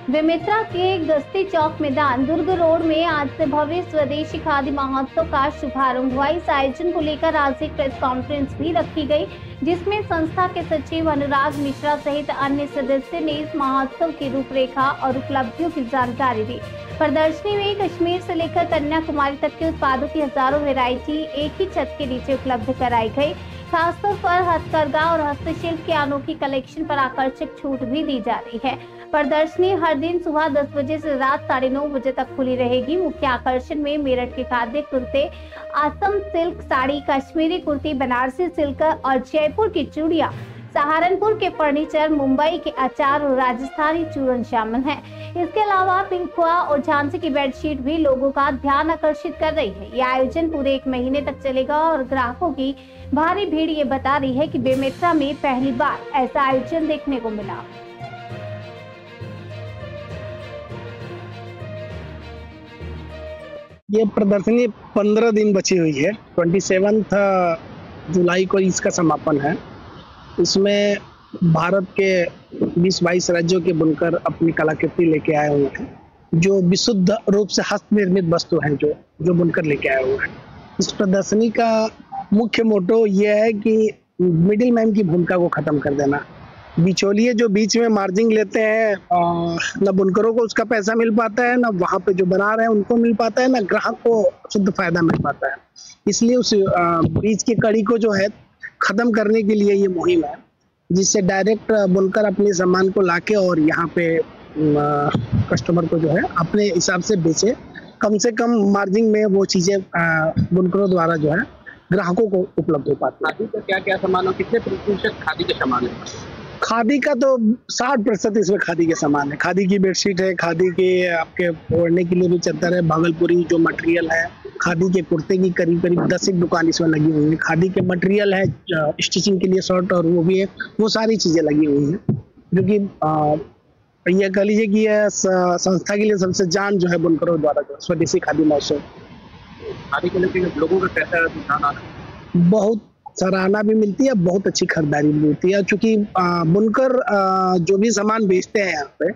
बेमेतरा के गस्ती चौक मैदान दुर्ग रोड में आज से भव्य स्वदेशी खादी महोत्सव का शुभारंभ हुआ। इस आयोजन को लेकर आज एक प्रेस कॉन्फ्रेंस भी रखी गई, जिसमें संस्था के सचिव अनुराग मिश्रा सहित अन्य सदस्यों ने इस महोत्सव की रूपरेखा और उपलब्धियों की जानकारी दी। प्रदर्शनी में कश्मीर से लेकर कन्याकुमारी तक के उत्पादों की हजारों वैरायटी एक ही छत के नीचे उपलब्ध कराई गई। खासतौर पर हथकरघा और हस्तशिल्प की अनोखी कलेक्शन पर आकर्षक छूट भी दी जा रही है। प्रदर्शनी हर दिन सुबह 10 बजे से रात 9:30 बजे तक खुली रहेगी। मुख्य आकर्षण में मेरठ के खाद्य कुर्ते, असम सिल्क साड़ी, कश्मीरी कुर्ती, बनारसी सिल्क और जयपुर की चूड़ियां, सहारनपुर के फर्नीचर, मुंबई के अचार और राजस्थानी चूरन शामिल हैं। इसके अलावा पिंकुआ और झांसी की बेडशीट भी लोगों का ध्यान आकर्षित कर रही है। यह आयोजन पूरे 1 महीने तक चलेगा और ग्राहकों की भारी भीड़ ये बता रही है कि बेमेतरा में पहली बार ऐसा आयोजन देखने को मिला। ये प्रदर्शनी 15 दिन बची हुई है। 27 जुलाई को इसका समापन है। इसमें भारत के 20-22 राज्यों के बुनकर अपनी कलाकृति लेके आए हुए हैं, जो विशुद्ध रूप से हस्त निर्मित वस्तु हैं, जो बुनकर लेके आए हुए हैं। इस प्रदर्शनी का मुख्य मोटो ये है कि मिडिल मैन की भूमिका को खत्म कर देना। बिचौलिए जो बीच में मार्जिन लेते हैं, न बुनकरों को उसका पैसा मिल पाता है, न वहाँ पे जो बना रहे हैं उनको मिल पाता है, न ग्राहक को शुद्ध फायदा मिल पाता है। इसलिए उस बीच की कड़ी को जो है खत्म करने के लिए ये मुहिम है, जिससे डायरेक्ट बुनकर अपने सामान को लाके और यहाँ पे कस्टमर को जो है अपने हिसाब से बेचे। कम से कम मार्जिन में वो चीजें बुनकरों द्वारा जो है ग्राहकों को उपलब्ध हो पाती है। खादी का क्या क्या सामान और कितने प्रतिशत खादी के सामान है? खादी का तो 60% इसमें खादी के सामान है। खादी की बेडशीट है, खादी के आपके ओढ़ने के लिए भी चादर है, भागलपुरी जो मटेरियल है, खादी के कुर्ते की करीब 10 दुकान इसमें लगी हुई है। खादी के मटेरियल है स्टिचिंग के लिए शर्ट और वो भी है, वो सारी चीजें लगी हुई हैं, जो कि ये कह लीजिए कि यह संस्था के लिए सबसे जान जो है बुनकरों द्वारा जो स्वदेशी खादी महोत्सव। खादी के लिए लोगों का कैसा रुझान आ रहा है? बहुत सराहना भी मिलती है, बहुत अच्छी खरीदारी भी मिलती है, क्योंकि बुनकर जो भी सामान बेचते हैं यहाँ पे,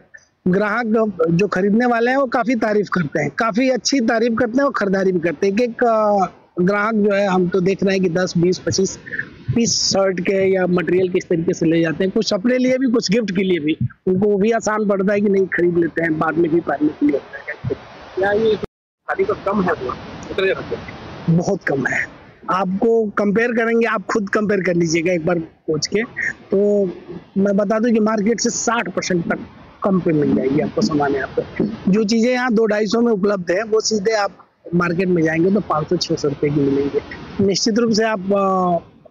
ग्राहक जो खरीदने वाले हैं वो काफी तारीफ करते हैं, काफी अच्छी तारीफ करते हैं और खरीदारी भी करते हैं। एक ग्राहक जो है, हम तो देख रहे हैं कि 10, 20, 25 पीस शर्ट के या मटेरियल किस तरीके से ले जाते हैं, कुछ अपने लिए भी, कुछ गिफ्ट के लिए भी। उनको वो भी आसान पड़ता है कि नहीं, खरीद लेते हैं, बाद में भी पहनने के लिए। क्या ये खादी का कम है? बहुत कम है। आपको कंपेयर करेंगे, आप खुद कंपेयर कर लीजिएगा एक बार पहुंच के, तो मैं बता दूं कि मार्केट से 60% तक कम पे मिल जाएगी आपको सामान। यहाँ पे जो चीजें यहाँ 200-250 में उपलब्ध है, वो सीधे आप मार्केट में जाएंगे तो 500-600 रुपए की मिलेंगे। निश्चित रूप से आप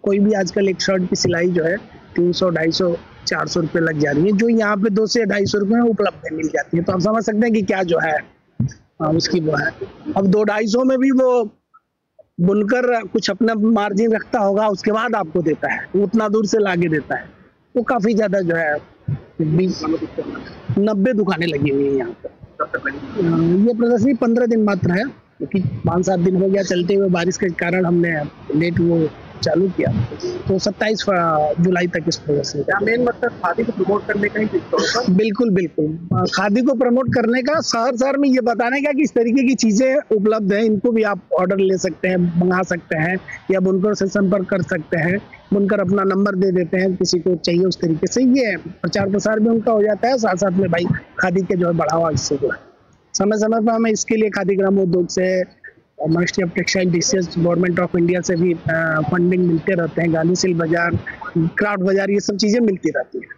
कोई भी आजकल एक शर्ट की सिलाई जो है 300, 250, 400 रुपये लग जा रही है, जो यहाँ पे 200 से 250 रुपये में उपलब्ध मिल जाती है। तो आप समझ सकते हैं कि क्या जो है उसकी वो है। अब 200-250 में भी वो बुनकर कुछ अपना मार्जिन रखता होगा, उसके बाद आपको देता है, उतना दूर से लाके देता है। तो काफी ज्यादा जो है 90 दुकानें लगी हुई है यहाँ पर। ये प्रदर्शनी 15 दिन मात्र है, क्योंकि 5-7 दिन हो गया चलते हुए, बारिश के कारण हमने लेट वो चालू किया। तो 27 जुलाई तक इस प्रदर्शनी का मेन मतलब खादी को प्रमोट करने का ही। बिल्कुल खादी को प्रमोट करने का, शहर में ये बताने का कि इस तरीके की चीजें उपलब्ध हैं, इनको भी आप ऑर्डर ले सकते हैं, मंगा सकते हैं, या बुनकर से संपर्क कर सकते हैं। बुनकर अपना नंबर दे देते हैं, किसी को चाहिए उस तरीके से। ये प्रचार प्रसार भी उनका हो जाता है, साथ साथ में भाई खादी के जो है बढ़ावा इससे जो है समय समय पर हमें इसके लिए खादी ग्रामोद्योग से, ministry of textile industries, government of India से भी फंडिंग मिलते रहते हैं। गांधी सिल्क बाजार, क्राफ्ट बाजार, ये सब चीजें मिलती रहती है।